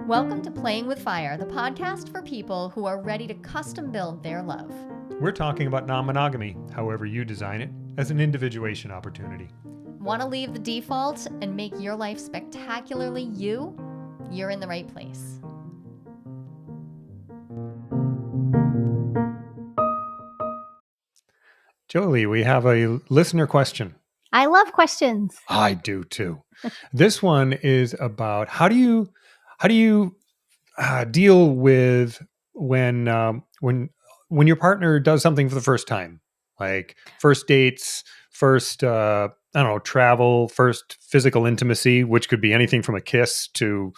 Welcome to Playing with Fire, the podcast for people who are ready to custom build their love. We're talking about non-monogamy, however you design it, as an individuation opportunity. Want to leave the default and make your life spectacularly you? You're in the right place. Jolie, we have a listener question. I love questions. I do too. This one is about how do you deal with when your partner does something for the first time, like first dates, first travel, first physical intimacy, which could be anything from a kiss to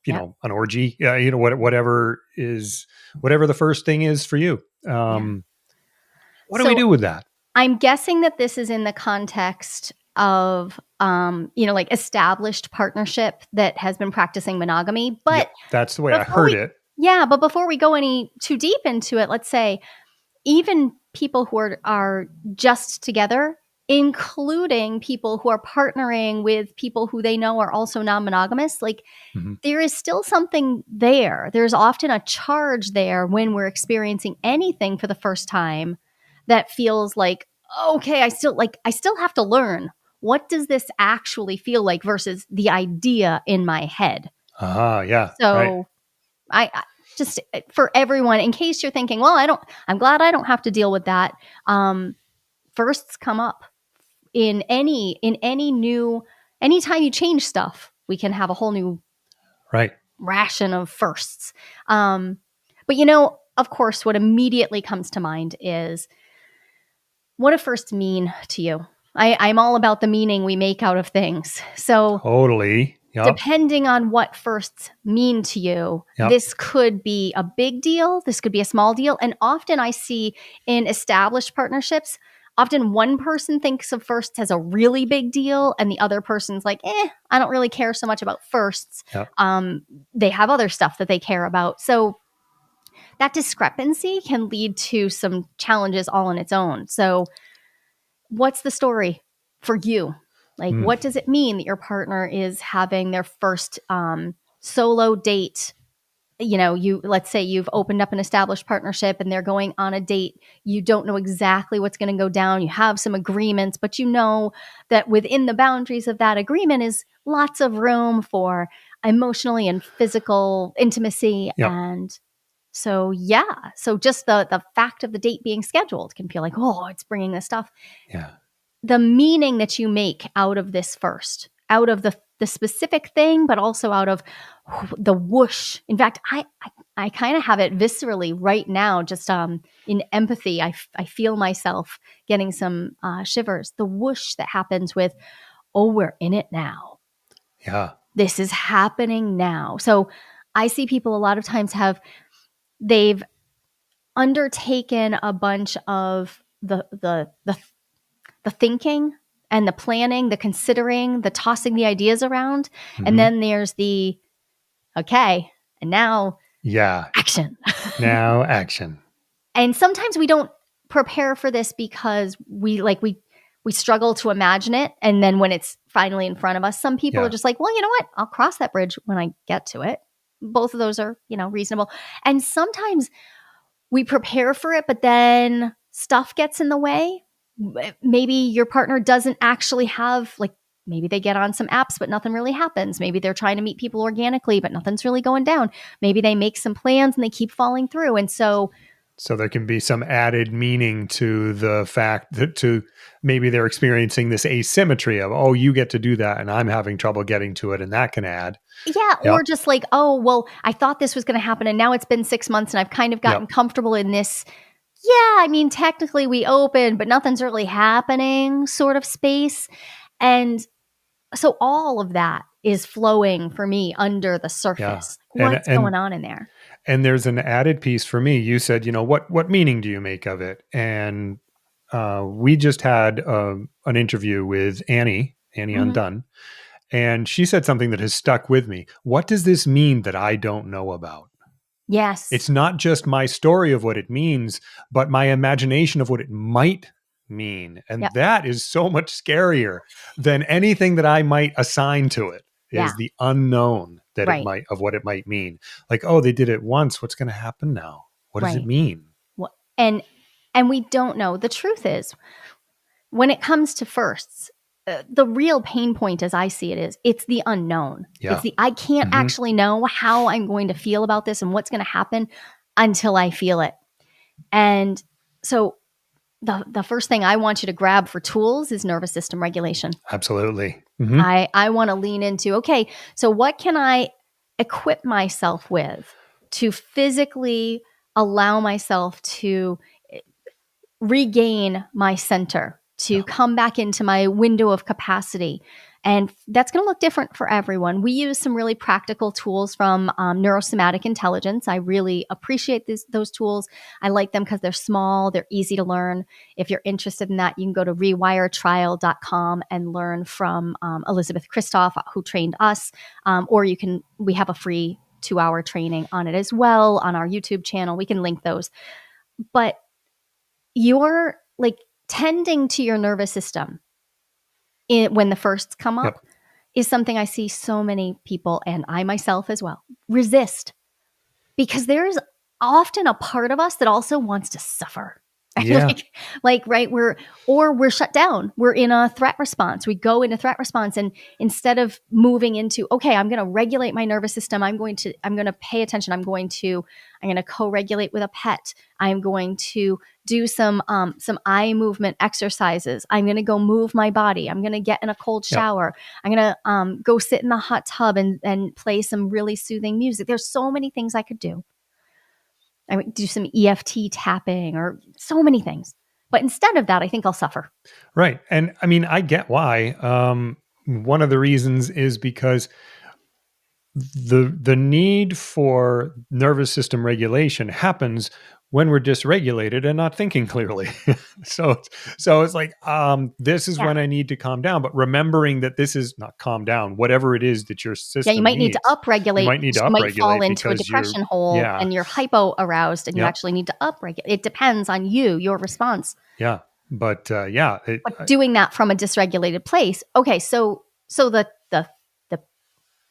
an orgy, whatever the first thing is for you. What do we do with that? I'm guessing that this is in the context of, like established partnership that has been practicing monogamy. But that's the way I heard it. Yeah. But before we go any too deep into it, let's say even people who are just together, including people who are partnering with people who they know are also non-monogamous, there is still something there. There's often a charge there when we're experiencing anything for the first time that feels like, okay, I still have to learn. What does this actually feel like versus the idea in my head? Yeah. So right. I just, for everyone, in case you're thinking, well, I'm glad I don't have to deal with that. Firsts come up anytime you change stuff, we can have a whole new ration of firsts. But of course, what immediately comes to mind is, what do firsts mean to you? I'm all about the meaning we make out of things. So totally. Yep. Depending on what firsts mean to you, This could be a big deal. This could be a small deal. And often I see in established partnerships, often one person thinks of firsts as a really big deal and the other person's like, I don't really care so much about firsts. Yep. They have other stuff that they care about. So that discrepancy can lead to some challenges all on its own. So what's the story for you? What does it mean that your partner is having their first solo date? Let's say you've opened up an established partnership and they're going on a date. You don't know exactly what's going to go down. You have some agreements, but you know that within the boundaries of that agreement is lots of room for emotionally and physical intimacy. Yep. And so just the fact of the date being scheduled can feel like, oh, it's bringing this stuff. Yeah. The meaning that you make out of this first, out of the specific thing, but also out of the whoosh. In fact, I kind of have it viscerally right now, just in empathy. I feel myself getting some shivers. The whoosh that happens with, oh, we're in it now. Yeah. This is happening now. So I see people a lot of times they've undertaken a bunch of the thinking and the planning, the considering, the tossing the ideas around. Mm-hmm. And then there's the, okay, and now action. Now action. And sometimes we don't prepare for this because we struggle to imagine it. And then when it's finally in front of us, some people are just like, well, you know what? I'll cross that bridge when I get to it. Both of those are, reasonable. And sometimes we prepare for it, but then stuff gets in the way. Maybe your partner doesn't actually have, maybe they get on some apps, but nothing really happens. Maybe they're trying to meet people organically, but nothing's really going down. Maybe they make some plans and they keep falling through. And so there can be some added meaning to the fact that maybe they're experiencing this asymmetry of, oh, you get to do that and I'm having trouble getting to it. And that can add. Yeah. Or just like, oh, well, I thought this was going to happen and now it's been 6 months and I've kind of gotten comfortable in this. Yeah, I mean, technically we opened, but nothing's really happening sort of space. And so all of that is flowing for me under the surface. Yeah. What's going on in there? And there's an added piece for me. You said, what meaning do you make of it? And we just had an interview with Annie Undone, and she said something that has stuck with me. What does this mean that I don't know about? Yes. It's not just my story of what it means, but my imagination of what it might mean. And that is so much scarier than anything that I might assign to it. is Yeah. the unknown that Right. of what it might mean. Like, oh, they did it once. What's going to happen now? What does it Right. mean? Well, and we don't know. The truth is, when it comes to firsts, the real pain point, as I see it, is it's the unknown. Yeah. It's the I can't Mhm. actually know how I'm going to feel about this and what's going to happen until I feel it. And so the first thing I want you to grab for tools is nervous system regulation. Absolutely. Mhm. I want to lean into, okay, so what can I equip myself with to physically allow myself to regain my center, to Yeah. come back into my window of capacity. And that's going to look different for everyone. We use some really practical tools from neurosomatic intelligence. I really appreciate those tools. I like them because they're small, they're easy to learn. If you're interested in that, you can go to rewiretrial.com and learn from Elizabeth Kristoff, who trained us. Or we have a free 2-hour training on it as well on our YouTube channel. We can link those. But you're like tending to your nervous system when the firsts come up is something I see so many people, and I myself as well, resist, because there's often a part of us that also wants to suffer. Yeah. Right, we're shut down. We're in a threat response. We go into threat response, and instead of moving into, okay, I'm going to regulate my nervous system. I'm going to pay attention. I'm going to co-regulate with a pet. I'm going to do some eye movement exercises. I'm going to go move my body. I'm going to get in a cold shower. I'm going to go sit in the hot tub and play some really soothing music. There's so many things I could do. I would do some EFT tapping or so many things. But instead of that, I think I'll suffer. Right. And I mean, I get why. One of the reasons is because the need for nervous system regulation happens when we're dysregulated and not thinking clearly. so it's like, this is when I need to calm down, but remembering that this is not calm down, whatever it is that your system you might need to upregulate. You might need to upregulate. You might fall into a depression hole and you're hypo aroused and you actually need to upregulate. It depends on your response. Yeah. But but doing that from a dysregulated place. Okay. So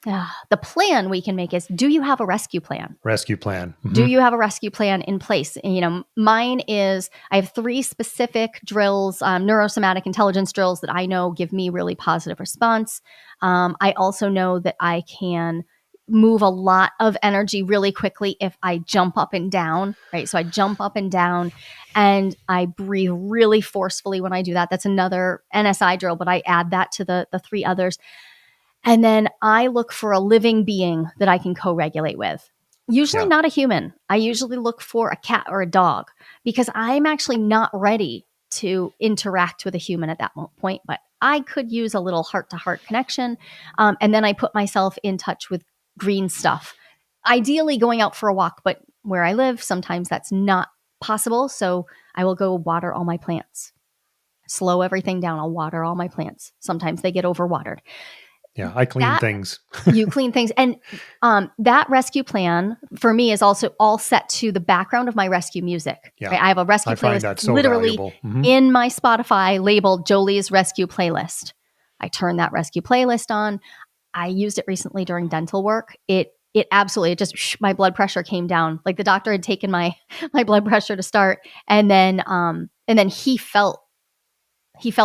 the plan we can make is, do you have a rescue plan? Rescue plan. Mm-hmm. Do you have a rescue plan in place? And, mine is, I have 3 specific drills, neurosomatic intelligence drills that I know give me really positive response. I also know that I can move a lot of energy really quickly if I jump up and down, right? So I jump up and down and I breathe really forcefully when I do that. That's another NSI drill, but I add that to the 3 others. And then I look for a living being that I can co-regulate with. Usually not a human. I usually look for a cat or a dog because I'm actually not ready to interact with a human at that point, but I could use a little heart-to-heart connection. And then I put myself in touch with green stuff, ideally going out for a walk, but where I live, sometimes that's not possible. So I will go water all my plants, slow everything down. I'll water all my plants. Sometimes they get overwatered. Yeah, I clean things. You clean things. And that rescue plan for me is also all set to the background of my rescue music. Yeah. Right? I have a rescue playlist that so literally mm-hmm. in my Spotify labeled Jolie's Rescue Playlist. I turn that rescue playlist on. I used it recently during dental work. It absolutely, my blood pressure came down. Like the doctor had taken my blood pressure to start. And then he felt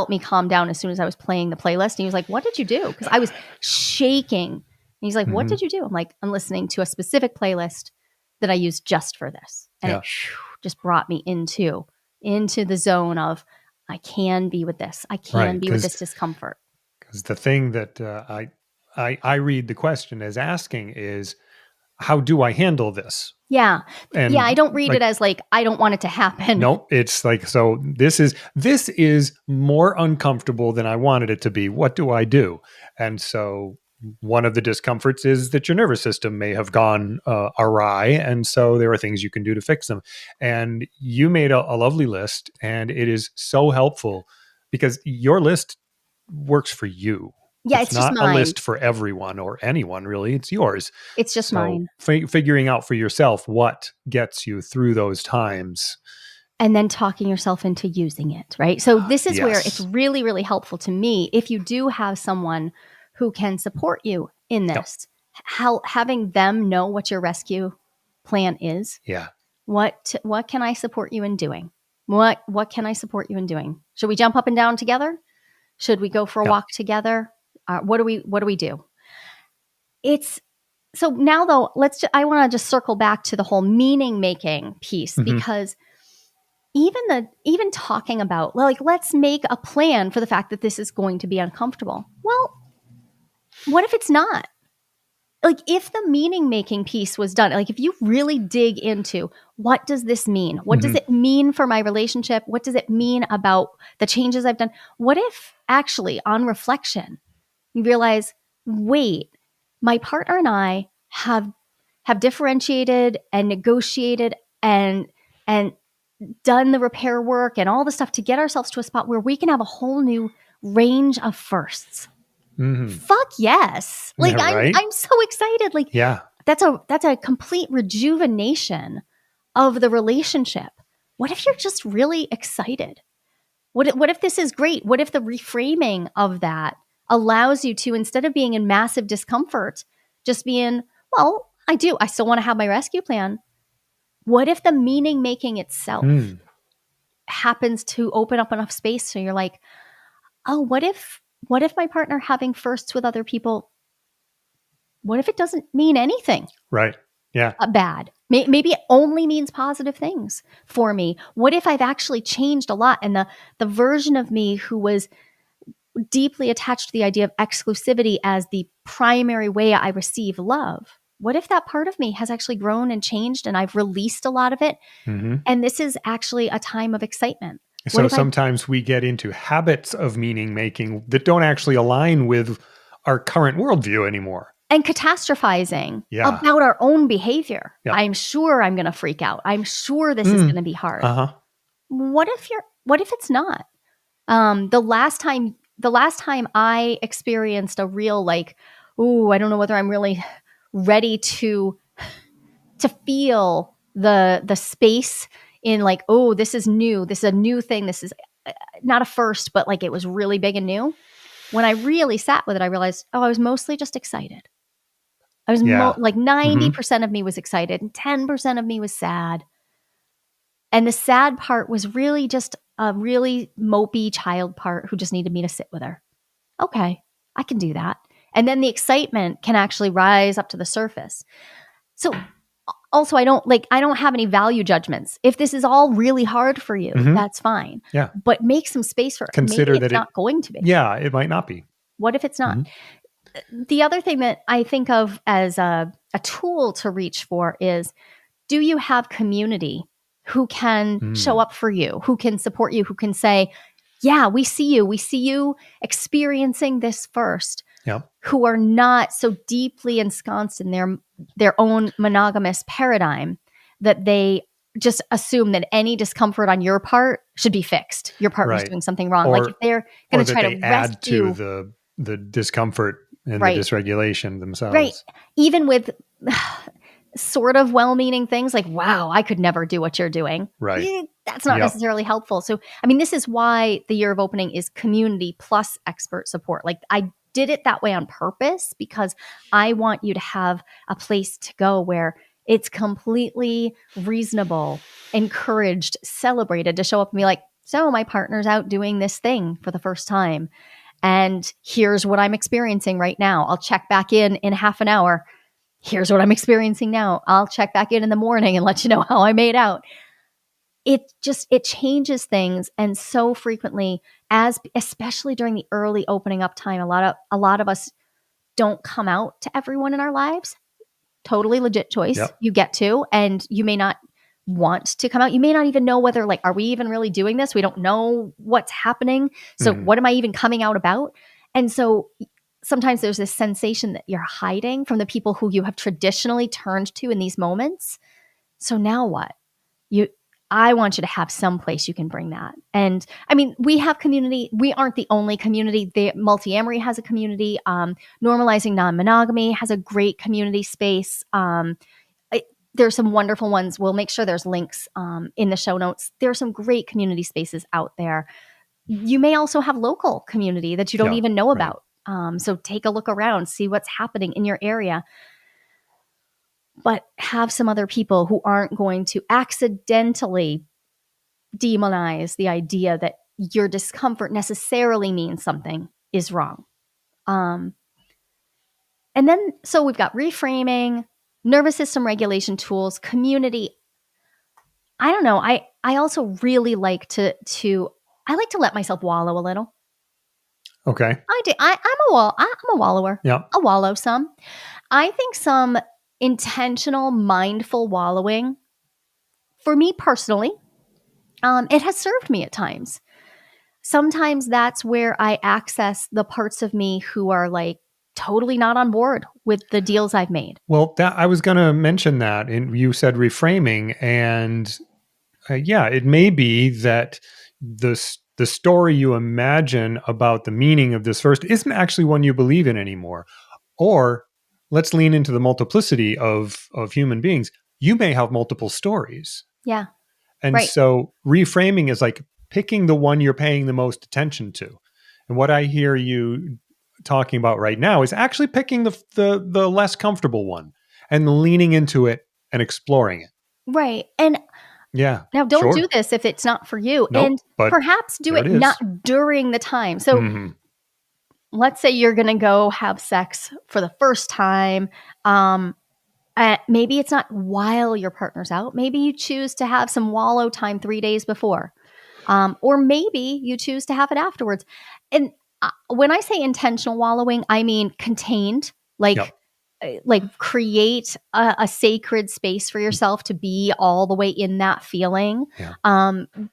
me calm down as soon as I was playing the playlist. And he was like, "What did you do?" Because I was shaking. And he's like, "What did you do?" I'm like, "I'm listening to a specific playlist that I use just for this." And it just brought me into the zone of, I can be with this. I can be with this discomfort. Because the thing that I read the question as asking is, how do I handle this? Yeah. And I don't read it as like, I don't want it to happen. No, it's like, so this is more uncomfortable than I wanted it to be. What do I do? And so one of the discomforts is that your nervous system may have gone awry. And so there are things you can do to fix them. And you made a lovely list, and it is so helpful because your list works for you. Yeah, it's not just mine. A list for everyone or anyone, really. It's yours. It's just mine. Figuring out for yourself what gets you through those times. And then talking yourself into using it, right? So this is where it's really, really helpful to me. If you do have someone who can support you in this. How having them know what your rescue plan is. Yeah. What can I support you in doing? What can I support you in doing? Should we jump up and down together? Should we go for a Yep. walk together? What do we do? It's so now though. I want to just circle back to the whole meaning making piece, Mhm. because even talking about, like, let's make a plan for the fact that this is going to be uncomfortable. Well, what if it's not? Like, if the meaning making piece was done, like if you really dig into what does this mean? What does Mhm. it mean for my relationship? What does it mean about the changes I've done? What if actually on reflection, you realize, wait, my partner and I have differentiated and negotiated and done the repair work and all the stuff to get ourselves to a spot where we can have a whole new range of firsts. Mhm. Fuck yes. Like, Yeah, right? I'm so excited. Like, Yeah. that's a complete rejuvenation of the relationship. What if you're just really excited? What if this is great? What if the reframing of that allows you to, instead of being in massive discomfort, just be in, well, I still want to have my rescue plan. What if the meaning making itself Mm. happens to open up enough space so you're like, oh, what if my partner having firsts with other people, what if it doesn't mean anything Right. Yeah. bad? Maybe it only means positive things for me. What if I've actually changed a lot, and the version of me who was deeply attached to the idea of exclusivity as the primary way I receive love, what if that part of me has actually grown and changed and I've released a lot of it? Mhm. And this is actually a time of excitement. What So if sometimes we get into habits of meaning making that don't actually align with our current worldview anymore. and catastrophizing Yeah. about our own behavior? Yep. I'm sure I'm going to freak out. I'm sure this is Mm. going to be hard. Uh-huh. What if it's not? The last time I experienced a real, like, ooh, I don't know whether I'm really ready to feel the space in, like, oh, this is new. This is a new thing. This is not a first, but like it was really big and new. When I really sat with it, I realized, oh, I was mostly just excited. I was Yeah. like 90% Mhm. of me was excited and 10% of me was sad. And the sad part was really just a really mopey child part who just needed me to sit with her. Okay, I can do that. And then the excitement can actually rise up to the surface. So also, I don't have any value judgments. If this is all really hard for you, Mhm. that's fine. Yeah. But make some space for it. Consider Maybe that it's not going to be. Yeah, it might not be. What if it's not? Mhm. The other thing that I think of as a tool to reach for is, do you have community who can show up for you, who can support you, who can say, yeah, we see you experiencing this first, Yep. who are not so deeply ensconced in their own monogamous paradigm that they just assume that any discomfort on your part should be fixed. Your partner's Right. doing something wrong. Or Like, if they're going or to that try they to add to rescue, the discomfort and Right. the dysregulation themselves. right, even with sort of well-meaning things like, wow, I could never do what you're doing. Right. That's not Yep. necessarily helpful. So, I mean, this is why the year of opening is community plus expert support. Like, I did it that way on purpose because I want you to have a place to go where it's completely reasonable, encouraged, celebrated to show up and be like, so my partner's out doing this thing for the first time. And here's what I'm experiencing right now. I'll check back in half an hour. Here's what I'm experiencing now. I'll check back in the morning and let you know how I made out. It changes things. And so frequently, especially during the early opening up time, a lot of us don't come out to everyone in our lives. Totally legit choice. Yep. You get to, and you may not want to come out. You may not even know whether, like, are we even really doing this? We don't know what's happening. So Mhm. what am I even coming out about? And so sometimes there's this sensation that you're hiding from the people who you have traditionally turned to in these moments. So now what? I want you to have some place you can bring that. And I mean, we have community. We aren't the only community. Multi-amory has a community. Normalizing non-monogamy has a great community space. There's some wonderful ones. We'll make sure there's links in the show notes. There are some great community spaces out there. You may also have local community that you don't Yeah, even know right. about. So take a look around, see what's happening in your area. But have some other people who aren't going to accidentally demonize the idea that your discomfort necessarily means something is wrong. And then, so we've got reframing, nervous system regulation tools, community. I don't know. I also really like to I like to let myself wallow a little. Okay. I do. I'm a wallower. Yeah. I'll wallow some. I think some intentional, mindful wallowing, for me personally, it has served me at times. Sometimes that's where I access the parts of me who are like totally not on board with the deals I've made. Well, that I was going to mention that, and you said reframing, and yeah, it may be that the story you imagine about the meaning of this first isn't actually one you believe in anymore. Or let's lean into the multiplicity of human beings. You may have multiple stories. Yeah. And Right. so reframing is like picking the one you're paying the most attention to. And what I hear you talking about right now is actually picking the less comfortable one and leaning into it and exploring it. Right. And yeah. now don't sure. do this if it's not for you. Nope, And but perhaps do there it it is. not during the time. So Mhm. let's say you're going to go have sex for the first time. Maybe it's not while your partner's out. Maybe you choose to have some wallow time 3 days before. Or maybe you choose to have it afterwards. And when I say intentional wallowing, I mean contained, Yep. like create a sacred space for yourself to be all the way in that feeling. Yeah.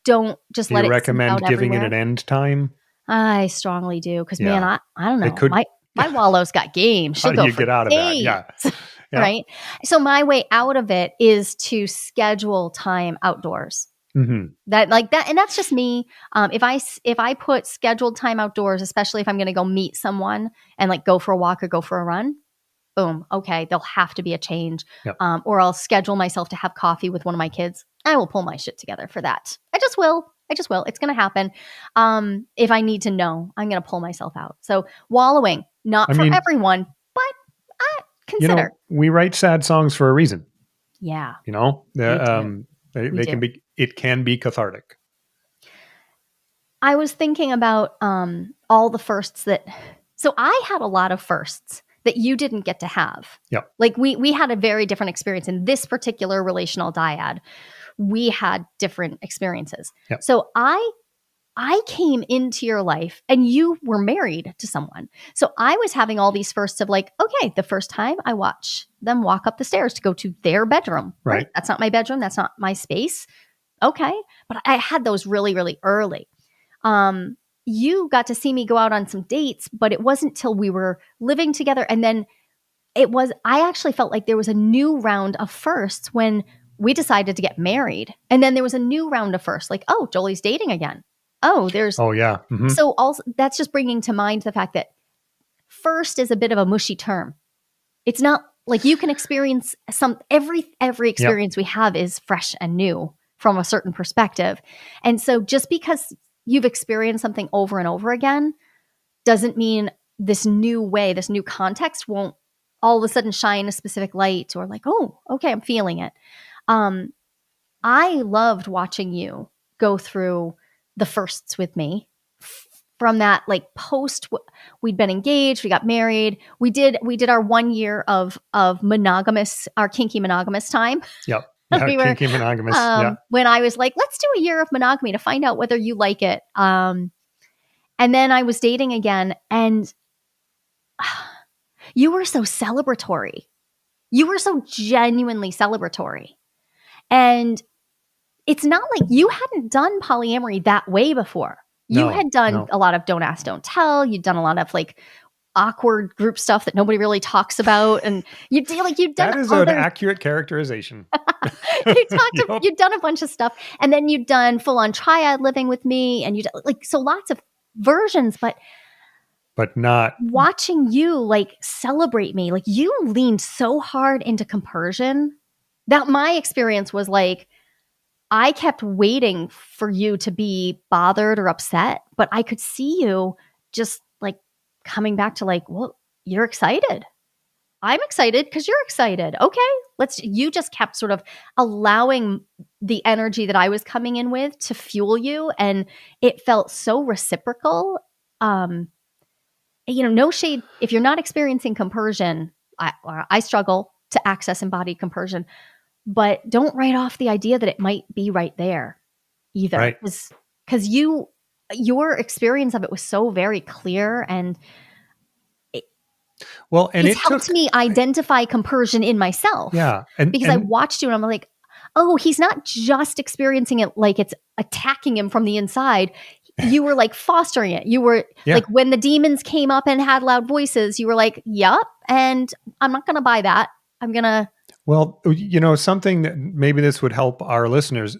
Don't just Do let you it seep recommend out giving everywhere. it an end time? I strongly do because Yeah. man, I don't know. It could- My wallow's got game. How She'll do go you for get out of that? Yeah. days. Yeah. Right. So my way out of it is to schedule time outdoors. Mm-hmm. That like that, and that's just me. If I put scheduled time outdoors, especially if I'm going to go meet someone and like go for a walk or go for a run, boom, okay, there'll have to be a change. Yep. Or I'll schedule myself to have coffee with one of my kids. I will pull my shit together for that. I just will. It's going to happen. If I need to know, I'm going to pull myself out. So wallowing, not for everyone, but consider. We write sad songs for a reason. Yeah. They can be. It can be cathartic. I was thinking about all the firsts that. So I had a lot of firsts that you didn't get to have. Yeah. Like we had a very different experience in this particular relational dyad. We had different experiences. Yep. So I came into your life and you were married to someone. So I was having all these firsts of like, okay, the first time I watch them walk up the stairs to go to their bedroom. Right. That's not my bedroom. That's not my space. Okay. But I had those really, really early. You got to see me go out on some dates, but it wasn't till we were living together. And then I actually felt like there was a new round of firsts when we decided to get married. And then there was a new round of firsts, like, oh, Jolie's dating again. Oh, yeah. Mm-hmm. So also that's just bringing to mind the fact that first is a bit of a mushy term. It's not like you can experience every experience we have is fresh and new from a certain perspective. And so just because you've experienced something over and over again doesn't mean this new way, this new context won't all of a sudden shine a specific light or like, oh, okay, I'm feeling it. I loved watching you go through the firsts with me from that like post we'd been engaged, we got married, we did our 1 year of monogamous, our kinky monogamous time. Yep. Yeah, kinky monogamous. When I was like, let's do a year of monogamy to find out whether you like it. And then I was dating again and you were so celebratory. You were so genuinely celebratory. And it's not like you hadn't done polyamory that way before. You had done a lot of don't ask, don't tell. You'd done a lot of like awkward group stuff that nobody really talks about. And you'd done that is an accurate characterization. You'd done a bunch of stuff. And then you'd done full on triad living with me. And so lots of versions, but not watching you like celebrate me. Like you leaned so hard into compersion that my experience was like, I kept waiting for you to be bothered or upset, but I could see you just like coming back to like, well, you're excited. I'm excited because you're excited. Okay, you just kept sort of allowing the energy that I was coming in with to fuel you. And it felt so reciprocal. No shade. If you're not experiencing compersion, I struggle to access embodied compersion, but don't write off the idea that it might be right there either. Right. Because your experience of it was so very clear, and Well, and it's helped me identify compersion in myself. Yeah. Because I watched you and I'm like, oh, he's not just experiencing it like it's attacking him from the inside. You were like fostering it. You were like, when the demons came up and had loud voices, you were like, yup, and I'm not going to buy that. I'm going to. Well, something that maybe this would help our listeners.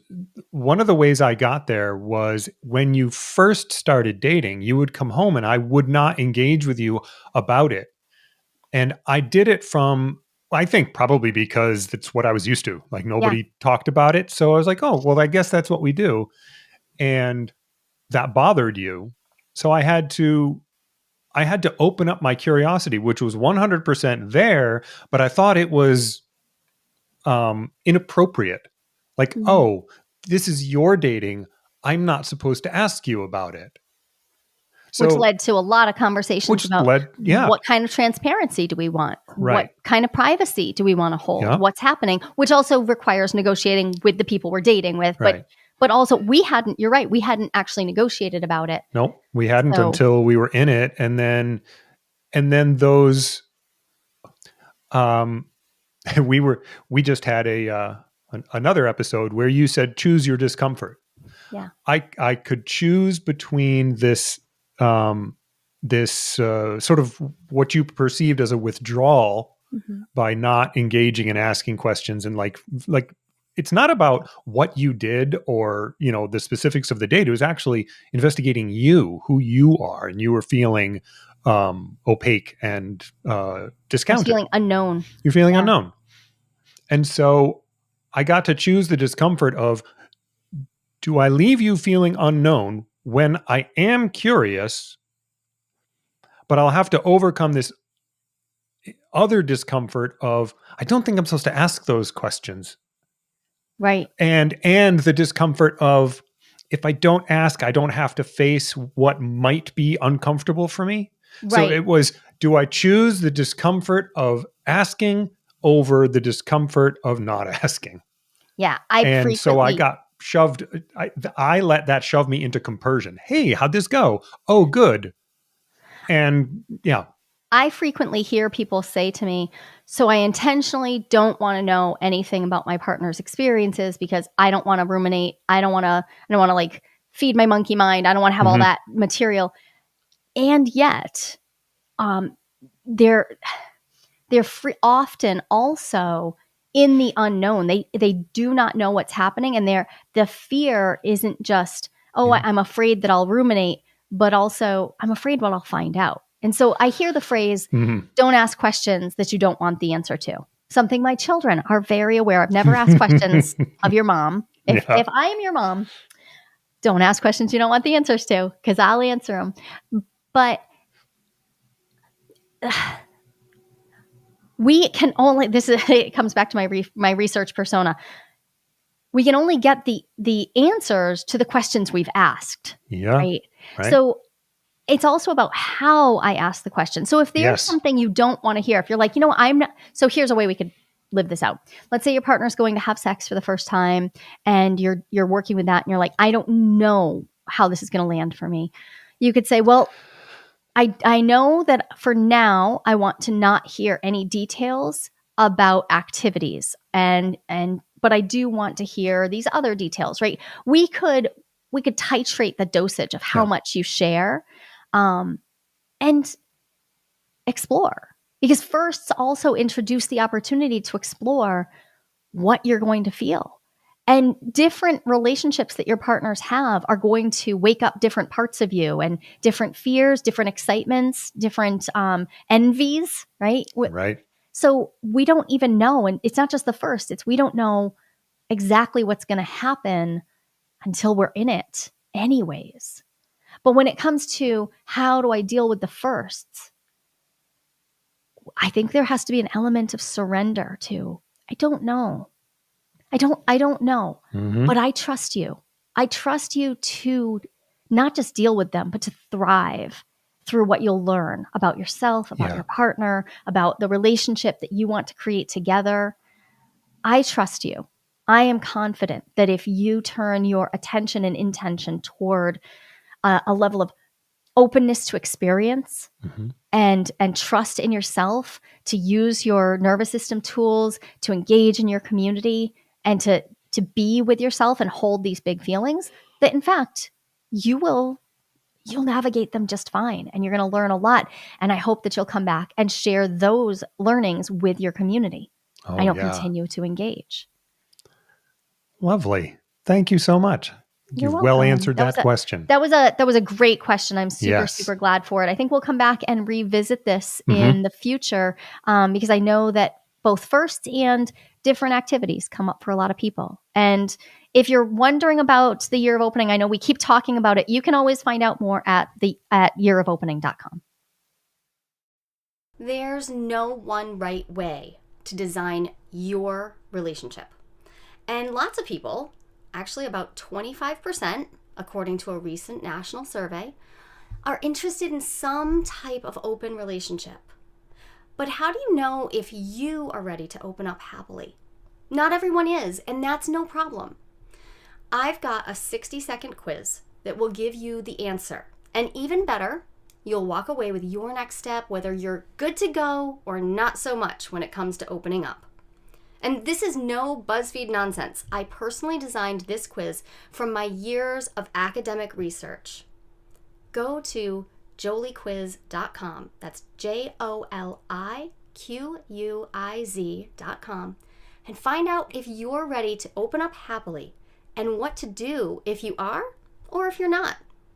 One of the ways I got there was when you first started dating, you would come home and I would not engage with you about it. And I did it from, I think probably because it's what I was used to. Like nobody talked about it. So I was like, oh, well, I guess that's what we do. And that bothered you. So I had to open up my curiosity, which was 100% there, but I thought it was inappropriate. Like, oh, this is your dating. I'm not supposed to ask you about it. So, which led to a lot of conversations about what kind of transparency do we want? Right. What kind of privacy do we want to hold? Yeah. What's happening? Which also requires negotiating with the people we're dating with. Right. But also you're right, we hadn't actually negotiated about it. Nope, we hadn't until we were in it. And then those, we just had another episode where you said, choose your discomfort. Yeah. I could choose between this sort of what you perceived as a withdrawal by not engaging and asking questions, and like it's not about what you did or the specifics of the date. It was actually investigating who you are, and you were feeling opaque and discounted. You're feeling unknown. You're feeling unknown, and so I got to choose the discomfort of, do I leave you feeling unknown when I am curious, but I'll have to overcome this other discomfort of, I don't think I'm supposed to ask those questions. Right. And the discomfort of, if I don't ask, I don't have to face what might be uncomfortable for me. Right. So it was, do I choose the discomfort of asking over the discomfort of not asking? Yeah. So I got shoved. I let that shove me into compersion. Hey, how'd this go? Oh, good. And yeah. I frequently hear people say to me, so I intentionally don't want to know anything about my partner's experiences because I don't want to ruminate. I don't want to like feed my monkey mind. I don't want to have all that material. And yet, they're often also in the unknown. They do not know what's happening, and the fear isn't just, I'm afraid that I'll ruminate, but also I'm afraid what I'll find out. And so I hear the phrase, don't ask questions that you don't want the answer to. Something my children are very aware of. Never ask questions of your mom. If I am your mom, don't ask questions you don't want the answers to, because I'll answer them. But we can only, it comes back to my research persona. We can only get the answers to the questions we've asked. Yeah. Right. So it's also about how I ask the question. So if there's something you don't want to hear, if you're like, I'm not, so here's a way we could live this out. Let's say your partner's going to have sex for the first time and you're working with that and you're like, I don't know how this is going to land for me. You could say, well, I know that for now, I want to not hear any details about activities but I do want to hear these other details, right? We could titrate the dosage of how much you share, and explore. Because firsts also introduce the opportunity to explore what you're going to feel. And different relationships that your partners have are going to wake up different parts of you, and different fears, different excitements, different envies, right? Right. So we don't even know. And it's not just the first, we don't know exactly what's going to happen until we're in it anyways. But when it comes to how do I deal with the firsts, I think there has to be an element of surrender to, I don't know. I don't know, Mhm. but I trust you. I trust you to not just deal with them, but to thrive through what you'll learn about yourself, about Yeah. your partner, about the relationship that you want to create together. I trust you. I am confident that if you turn your attention and intention toward a level of openness to experience Mhm. and trust in yourself, to use your nervous system tools, to engage in your community, and to be with yourself and hold these big feelings, that in fact you'll navigate them just fine, and you're going to learn a lot. And I hope that you'll come back and share those learnings with your community, and Oh, you'll yeah. continue to engage. Lovely. Thank you so much. You're You've well welcome. answered that question. That was a great question. I'm super, Yes. super glad for it. I think we'll come back and revisit this Mhm. in the future, because I know that both first and different activities come up for a lot of people. And if you're wondering about the year of opening, I know we keep talking about it. You can always find out more at yearofopening.com. There's no one right way to design your relationship. And lots of people, actually about 25%, according to a recent national survey, are interested in some type of open relationship. But how do you know if you are ready to open up happily? Not everyone is, and that's no problem. I've got a 60-second quiz that will give you the answer. And even better, you'll walk away with your next step, whether you're good to go or not so much when it comes to opening up. And this is no BuzzFeed nonsense. I personally designed this quiz from my years of academic research. Go to joliequiz.com. That's JOLIQUIZ.com, and find out if you're ready to open up happily and what to do if you are or if you're not.